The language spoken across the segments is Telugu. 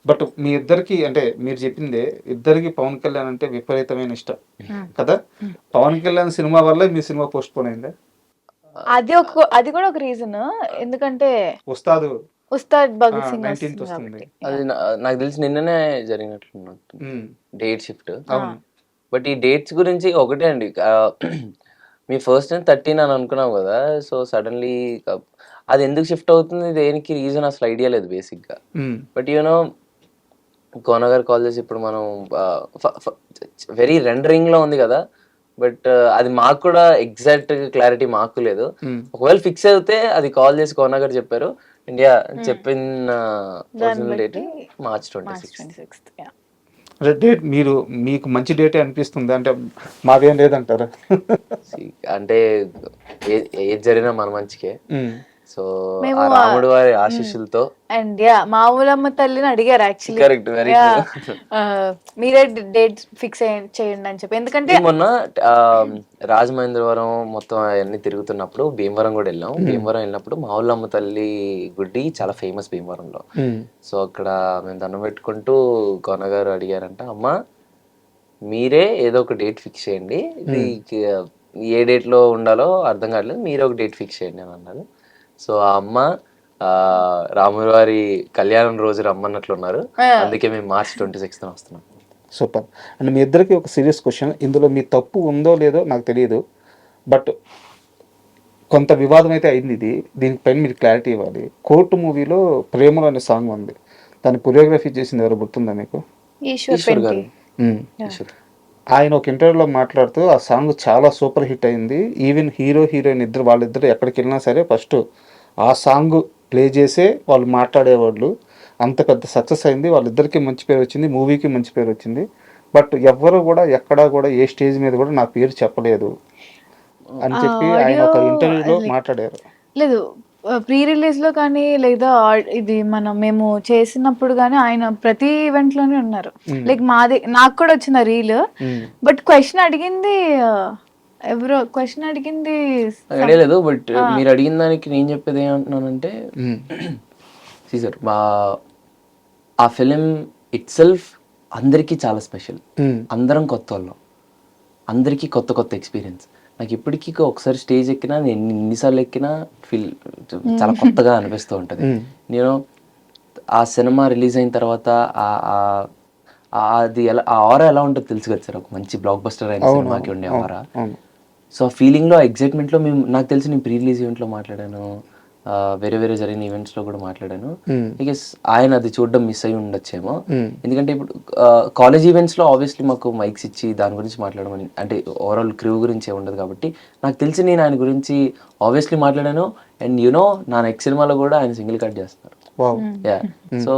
బట్ మీ ఇద్దరికి అంటే మీరు చెప్పిందే ఇద్దరికి పవన్ కళ్యాణ్ అంటే విపరీతమైన ఇష్టం కదా. పవన్ కళ్యాణ్ సినిమా వల్ల మీ సినిమా పోస్ట్ పోన్ అయిందా? అది కూడా ఒక రీజన్. ఎందుకంటే ఉస్తాదు ఉస్తాద్ భగత్ సింగ్ 19th వస్తుంది వస్తుంది. కాబట్టి. అది నాకు తెలిసి నిన్ననే జరిగినట్లున్నట్టు డేట్ షిఫ్ట్. అవును. బట్ ఈ డేట్స్ గురించి ఒకటే అండి, మీ ఫస్ట్ 13 అని అనుకున్నాం కదా, సో సడన్లీ అది ఎందుకు షిఫ్ట్ అవుతుంది, దేనికి రీజన్ అసలు ఐడియా లేదు బేసిక్గా. బట్ యూనో కోన గారు కాల్ చేసి ఇప్పుడు మనం వెరీ రెండరింగ్లో ఉంది కదా, బట్ అది మాకు కూడా ఎగ్జాక్ట్ క్లారిటీ మాకు లేదు. ఒకవేళ ఫిక్స్ అయితే అది కాల్ చేసి కోన గారు చెప్పారు, ఇండియా చెప్పిన original date March 26th. Date మీకు మంచి డేటే అనిపిస్తుంది అంటే మాదేం లేదంటారా? అంటే ఏది జరిగినా మన మంచికే. సో మేము ఆ రాముడు వారి ఆశీస్సులతో అండ్ మా ఊలమ్మ తల్లిని అడిగారు యాక్చువల్లీ, కరెక్ట్, వెరీ మీరే డేట్ ఫిక్స్ చేయండి అని చెప్పి. ఎందుకంటే మొన్న రాజమహేంద్రవరం మొత్తం అవన్నీ తిరుగుతున్నప్పుడు భీమవరం కూడా వెళ్ళాం. భీమవరం వెళ్ళినప్పుడు మా ఊళ్ళమ్మ తల్లి గుడి చాలా ఫేమస్ భీమవరంలో. సో అక్కడ మేము దండం పెట్టుకుంటూ కొనగారు అడిగారంట, అమ్మ మీరే ఏదో ఒక డేట్ ఫిక్స్ చేయండి, ఇది ఏ డేట్ లో ఉండాలో అర్థం కావట్లేదు, మీరే ఒక డేట్ ఫిక్స్ చేయండి అని అన్నారు. సో ఆ అమ్మ రాముల వారి కళ్యాణం రోజు రమ్మన్నట్లున్నారు, అందుకే మేము మార్చ్ 26th వస్తున్నాం. సూపర్. అండ్ మీ ఇద్దరికి ఒక సీరియస్ క్వశ్చన్, ఇందులో మీ తప్పు ఉందో లేదో నాకు తెలియదు, బట్ కొంత వివాదం అయితే అయింది. దీనిపైన మీరు క్లారిటీ ఇవ్వాలి. కోర్టు మూవీలో ప్రేమలో అనే సాంగ్ ఉంది, దాన్ని కొరియోగ్రఫీ చేసింది ఎవరు గుర్తుందా మీకు? ఈశ్వర్ గారు. ఆయన ఒక ఇంటర్వ్యూలో మాట్లాడుతూ ఆ సాంగ్ చాలా సూపర్ హిట్ అయింది, ఈవెన్ హీరో హీరోయిన్ ఇద్దరు వాళ్ళిద్దరు ఎక్కడికి వెళ్ళినా సరే ఫస్ట్ ఆ సాంగ్ ప్లే చేసే వాళ్ళు మాట్లాడేవాళ్ళు, అంత పెద్ద సక్సెస్ అయింది, వాళ్ళిద్దరికి మంచి పేరు వచ్చింది, మూవీకి మంచి పేరు వచ్చింది. బట్ ఎవ్వరు కూడా ఎక్కడా కూడా ఏ స్టేజ్ మీద కూడా నా పేరు చెప్పలేదు అని చెప్పి ఆయన ఒక ఇంటర్వ్యూలో మాట్లాడారు. లేదు, ప్రీ రిలీజ్ లో కానీ లేదా ఇది మేము చేసినప్పుడు కానీ ఆయన ప్రతి ఈవెంట్ లోనే ఉన్నారు. లైక్ నాకు కూడా వచ్చిన రీల్, బట్ క్వశ్చన్ అడిగింది ఎవరో క్వశ్చన్ అడిగింది అడగలేదు. బట్ మీరు అడిగిన దానికి నేను చెప్పేది ఏమంటున్నానంటే, సార్ ఆ ఫిలిం ఇట్ సెల్ఫ్ అందరికీ చాలా స్పెషల్. అందరం కొత్త వాళ్ళం, అందరికీ కొత్త కొత్త ఎక్స్పీరియన్స్. నాకు ఇప్పటికీ ఒకసారి స్టేజ్ ఎక్కినా, నేను ఎన్నిసార్లు ఎక్కినా ఫీల్ చాలా కొత్తగా అనిపిస్తూ ఉంటుంది. నేను ఆ సినిమా రిలీజ్ అయిన తర్వాత అది ఎలా, ఆ ఆరా ఎలా ఉంటుందో తెలుసు కదా సార్, ఒక మంచి బ్లాక్ బస్టర్ అయిన సినిమాకి ఉండే ఆరా. సో ఆ ఫీలింగ్లో, ఎగ్జైట్మెంట్లో నాకు తెలిసి నేను ప్రీ రిలీజ్ ఈవెంట్లో మాట్లాడాను, వేరే వేరే జరిగిన ఈవెంట్స్లో కూడా మాట్లాడాను. బికాస్ ఆయన అది చూడడం మిస్ అయ్యి ఉండొచ్చేమో. ఎందుకంటే ఇప్పుడు కాలేజ్ ఈవెంట్స్లో ఆబ్వియస్లీ మాకు మైక్స్ ఇచ్చి దాని గురించి మాట్లాడమని, అంటే ఓవరాల్ క్రూ గురించి ఉండదు కాబట్టి నాకు తెలిసి నేను ఆయన గురించి ఆబ్వియస్లీ మాట్లాడాను. అండ్ యూనో నా నెక్స్ట్ సినిమాలో కూడా ఆయన సింగిల్ కట్ చేస్తున్నారు. సో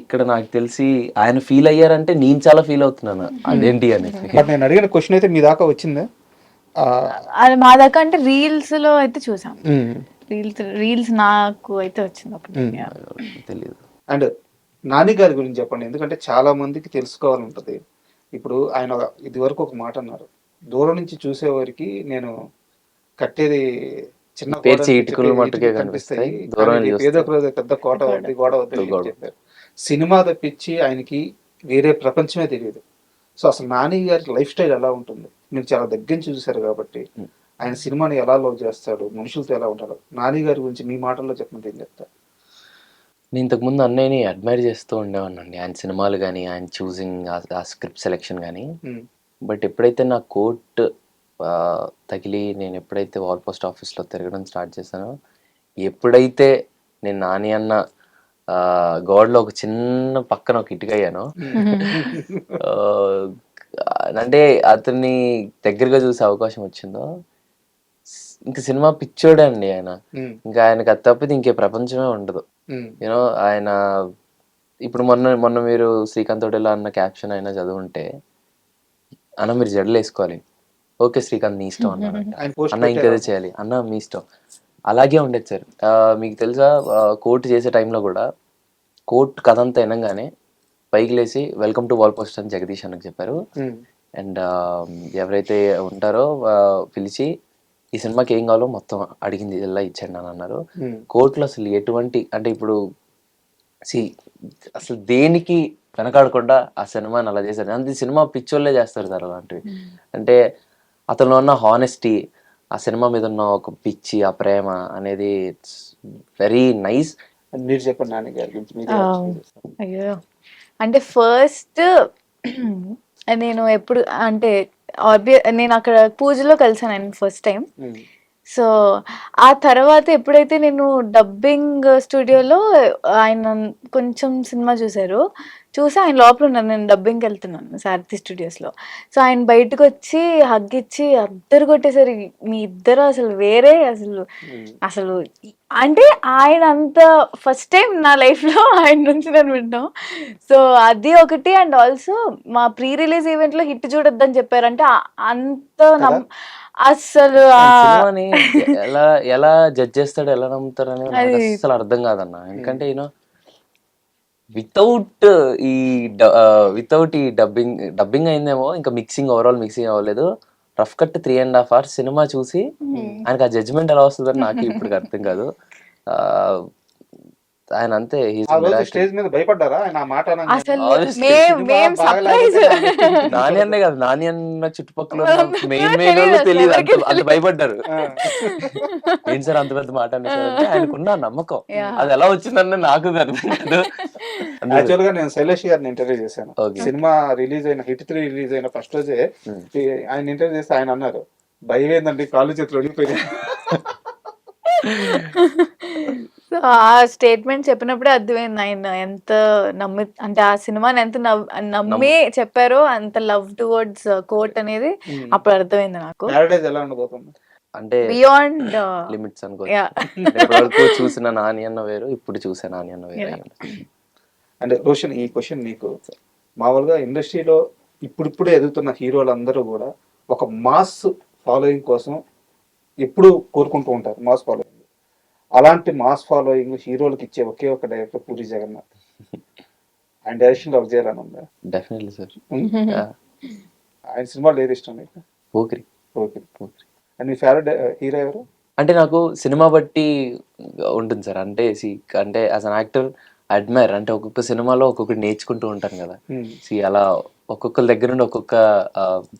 ఇక్కడ నాకు తెలిసి ఆయన ఫీల్ అయ్యారంటే నేను చాలా ఫీల్ అవుతున్నాను అదేంటి అని. నేను అడిగిన క్వశ్చన్ అయితే మీ దాకా వచ్చిందా? అది మా దాకా అంటే రీల్స్ లో అయితే చూసాం, రీల్స్ నాకు అయితే వచ్చింది ఒకటి తెలియదు. అండ్ నాని గారి గురించి చెప్పండి, ఎందుకంటే చాలా మందికి తెలుసుకోవాలంటది. ఇప్పుడు ఆయన ఇది వరకు ఒక మాట అన్నారు, దూరం నుంచి చూసేవారికి నేను కట్టేది చిన్న కనిపిస్తాయి, ఏదో ఒక రోజు పెద్ద కోట వద్ది గోడ వద్దు చెప్పారు. సినిమా తప్పించి ఆయనకి వేరే ప్రపంచమే తెలియదు. సో అసలు నాని గారి లైఫ్ స్టైల్ ఎలా ఉంటుంది మీరు చాలా దగ్గర నుంచి చూసారు కాబట్టి, ఆయన సినిమాని ఎలా లవ్ చేస్తాడు, మనుషులతో ఎలా ఉంటాడు, నాని గారి గురించి మీ మాటల్లో చెప్పండి, ఏం చెప్తారు? నేను ఇంతకుముందు అన్నయ్యని అడ్మైర్ చేస్తూ ఉండేవాడినండి, ఆయన సినిమాలు కానీ, ఆయన చూసింగ్, ఆ స్క్రిప్ట్ సెలెక్షన్ కానీ. బట్ ఎప్పుడైతే నా కోట్ తగిలి నేను ఎప్పుడైతే వాల్ పోస్ట్ ఆఫీస్లో తిరగడం స్టార్ట్ చేశానో, ఎప్పుడైతే నేను నాని అన్న గోడలో ఒక చిన్న పక్కన ఒక ఇటుకయ్యానో, అంటే అతన్ని దగ్గరగా చూసే అవకాశం వచ్చిందో, ఇంకా సినిమా పిచ్చోడే అండి ఆయన. ఇంకా ఆయనకు అది తప్పితే ఇంకే ప్రపంచమే ఉండదు. యూనో ఆయన ఇప్పుడు మొన్న మీరు శ్రీకాంత్ తోటేలా అన్న క్యాప్షన్ అయినా చదువుంటే, అన్న మీరు జడలు వేసుకోవాలి, ఓకే శ్రీకాంత్ నీ ఇష్టం అన్నారంట. అన్న ఇంకేదో చేయాలి అన్న మీ ఇష్టం. అలాగే ఉండేది సార్. మీకు తెలుసా, కోర్టు చేసే టైంలో కూడా కోర్టు కథ అంతా వినగానే పైకి లేసి వెల్కమ్ టు వాల్ పోస్ట్ అని జగదీష్ అన్నకు చెప్పారు. అండ్ ఎవరైతే ఉంటారో పిలిచి ఈ సినిమాకి ఏం కావాలో మొత్తం అడిగింది ఇలా ఇచ్చండి అని అన్నారు. కోర్టులో అసలు ఎటువంటి, అంటే ఇప్పుడు సి అసలు దేనికి వెనకాడకుండా ఆ సినిమాని అలా చేశారు. అంతే సినిమా పిచ్చోళ్ళే చేస్తారు సార్ అలాంటివి. అంటే అతనిలో ఉన్న హానెస్టీ, ఆ సినిమా మీద ఉన్న ఒక పిచ్చి, ఆ ప్రేమ అనేది ఇట్స్ వెరీ నైస్. మీరు చెప్పండి నాని గారి గురించి మీరు అయ్యో, అంటే ఫస్ట్ నేను ఎప్పుడు అంటే నేను అక్కడ పూజలో కలిసాను ఆయన ఫస్ట్ టైం. సో ఆ తర్వాత ఎప్పుడైతే నేను డబ్బింగ్ స్టూడియోలో ఆయన కొంచెం సినిమా చూశారు, చూసి ఆయన లోపల ఉన్నారు, నేను డబ్బింగ్కి వెళ్తున్నాను సారథి స్టూడియోస్లో. సో ఆయన బయటకు వచ్చి హగ్ ఇచ్చి అద్దరు కొట్టేసరి, మీ ఇద్దరు అసలు వేరే అసలు అసలు అంటే ఆయన అంత ఫస్ట్ టైం నా లైఫ్లో ఆయన నుంచి నేను వింటాం. సో అది ఒకటి. అండ్ ఆల్సో మా ప్రీ రిలీజ్ ఈవెంట్లో హిట్ చూడొద్దని చెప్పారంటే అంత అసలు సినిమాని ఎలా ఎలా జడ్జ్ చేస్తాడు, ఎలా నమ్ముతాడు అనేది నాకు అసలు అర్థం కాదన్న. ఎందుకంటే వితౌట్ ఈ డబ్బింగ్ అయిందేమో, ఇంకా మిక్సింగ్ ఓవరాల్ మిక్సింగ్ అవ్వలేదు. రఫ్ కట్ 3.5 hours సినిమా చూసి ఆయనకి ఆ జడ్జిమెంట్ ఎలా వస్తుందని నాకు ఇప్పుడు అర్థం కాదు. ఆయన అంతే. స్టేజ్ మీద భయపడ్డారా ఆయన ఆ మాట అనగానే? అసలు నాని అన్నే కాదు, నాని అన్న చుట్టుపక్కల మెయిన్ తెలియదు, అంత భయపడ్డారు. ఏం సార్ అంత పెద్ద మాట అనేసారంటే ఆయనకున్న నమ్మకం అది ఎలా వచ్చిందన్న నాకు అర్థం కాదు. యాక్చువల్ గా నేను శైలేష్ గారిని ఇంటర్వ్యూ చేశాను. సినిమా రిలీజ్ అయిన హిట్ 3 రిలీజ్ అయిన ఫస్ట్ రోజే ఆయన ఇంటర్వ్యూ చేస్తే ఆయన అన్నారు, భయం ఏందండి, కాళ్ళు చేతులు వణికిపోయాయి. ఆ స్టేట్మెంట్ చెప్పినప్పుడే అర్థమైంది ఆయన ఎంత అంటే ఆ సినిమాని ఎంత నమ్మి చెప్పారో, అంత లవ్ టువర్డ్స్ కోట్ అనేది అప్పుడు అర్థమైంది నాకు. ప్యారడైజ్ ఎలా ఉండబోతుంది అంటే బియాండ్ లిమిట్స్ అనుకో. చూసిన నాని అన్న వేరు, ఇప్పుడు చూసే నాని అన్న వేరు. అంటే రోషన్, ఈ క్వశ్చన్ నీకు. మామూలుగా ఇండస్ట్రీలో ఇప్పుడిప్పుడే ఎదుగుతున్న హీరోలందరూ కూడా ఒక మాస్ ఫాలోయింగ్ కోసం ఎప్పుడు కోరుకుంటూ ఉంటారు, మాస్ ఫాలోయింగ్. అలాంటి మాస్ ఫాలోయింగ్ హీరోలకు ఇచ్చే ఒకే ఒక డైరెక్టర్ పూరి జగన్నాథ్. ఆయన డైరెక్షన్ వర్క్ చేయాలని ఉందా? Definitely sir. ఆయన సినిమాలు ఏది ఇష్టం మీకు? Pokiri. And me favourite hero ఎవరు? అంటే నాకు సినిమా బట్టి ఉంటుంది సార్. అంటే యాజ్ అన్ యాక్టర్ అడ్మైర్, అంటే ఒక్కొక్క సినిమాలో ఒక్కొక్కటి నేర్చుకుంటూ ఉంటాను కదా. అలా ఒక్కొక్కరి దగ్గర నుండి ఒక్కొక్క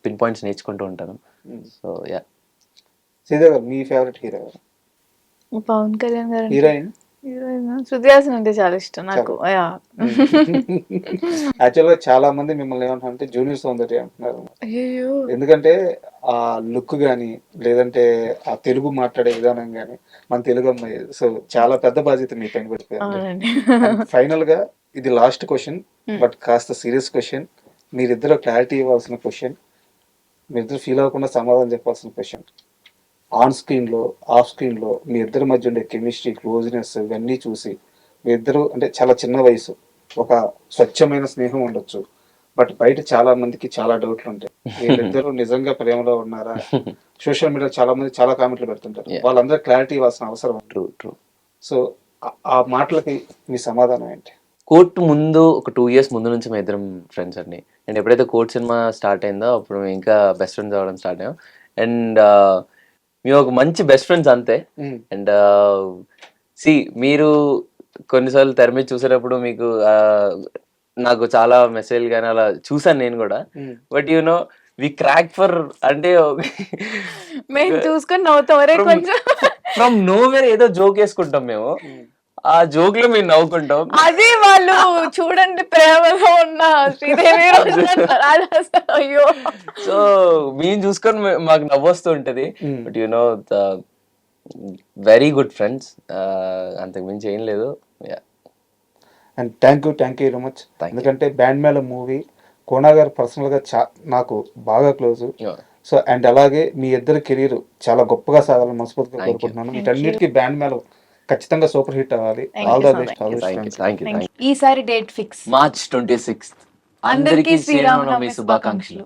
పిన్ పాయింట్స్ నేర్చుకుంటూ ఉంటాను. So yeah. శ్రీదేవి గారు, మీ ఫేవరెట్ హీరో ఎవరు? పవన్ కళ్యాణ్ గారు. హీరోయిన్? శృతి హాసన్ అంటే చాలా ఇష్టం నాకు. యాక్చువల్ గా చాలా మంది మిమ్మల్ని ఏమంటారంటే జూనియర్ సౌందర్య అంటున్నారు. ఎందుకంటే ఆ లుక్ గానీ, లేదంటే ఆ తెలుగు మాట్లాడే విధానం గానీ, మన తెలుగు అమ్మాయి. సో చాలా పెద్ద బాధ్యత మీ పైన పడిపోయింది. ఫైనల్ గా ఇది లాస్ట్ క్వశ్చన్, బట్ కాస్త సీరియస్ క్వశ్చన్. మీరిద్దరు క్లారిటీ ఇవ్వాల్సిన క్వశ్చన్, మీరిద్దరు ఫీల్ అవ్వకుండా సమాధానం చెప్పాల్సిన క్వశ్చన్. ఆన్ స్క్రీన్లో, ఆఫ్ స్క్రీన్లో మీ ఇద్దరి మధ్య ఉండే కెమిస్ట్రీ, క్లోజ్నెస్ ఇవన్నీ చూసి మీ ఇద్దరు అంటే చాలా చిన్న వయసు, ఒక స్వచ్ఛమైన స్నేహం ఉండొచ్చు. బట్ బయట చాలా మందికి చాలా డౌట్లు ఉంటాయి, వీళ్ళిద్దరు నిజంగా ప్రేమలో ఉన్నారా? సోషల్ మీడియా చాలా మంది చాలా కామెంట్లు పెడుతుంటారు, వాళ్ళందరూ క్లారిటీ ఇవ్వాల్సిన అవసరం. ట్రూ. సో ఆ మాటలకి మీ సమాధానం ఏంటి? కోర్ట్ ముందు ఒక 2 years ముందు నుంచి మేము ఇద్దరం ఫ్రెండ్స్ అండి. అండ్ ఎప్పుడైతే కోర్ట్ సినిమా స్టార్ట్ అయిందో అప్పుడు మేము ఇంకా బెస్ట్ ఫ్రెండ్స్ అవ్వడం స్టార్ట్ అయ్యాం. అండ్ మేము ఒక మంచి బెస్ట్ ఫ్రెండ్స్ అంతే. అండ్ మీరు కొన్నిసార్లు తెర మీద చూసేటప్పుడు మీకు నాకు చాలా మెసేజ్ కానీ అలా చూసాను నేను కూడా. బట్ వి క్రాక్ ఫర్ అంటే మేము చూసుకొని నవ్వుతాం, ఫ్రమ్ నోవేర్ ఏదో జోక్ వేసుకుంటాం మేము. ఆ జోక్ లో మేము నవ్వుకుంటాం. అది వాళ్ళు చూడండి ప్రేమలో ఉన్న శ్రీదేవి. అయ్యో, సో మేము చూసుకొని మాకు నవ్వొస్తూ ఉంటది. బట్ వెరీ గుడ్ ఫ్రెండ్స్, అంతకు మించి ఏం లేదు. And thank you very much. ఎందుకంటే బ్యాండ్ మేళం మూవీ కోన గారు పర్సనల్ గా నాకు బాగా క్లోజ్. సో అండ్ అలాగే మీ ఇద్దరు కెరీర్ చాలా గొప్పగా సాగాలని మనస్ఫూర్తిగా కోరుకుంటున్నాను. వీటన్నిటికీ బ్యాండ్ మేళం ఖచ్చితంగా సూపర్ హిట్ అవ్వాలి. All the best. ఈసారి డేట్ ఫిక్స్ March 26th. అందరికీ శ్రీరామనవమి శుభాకాంక్షలు.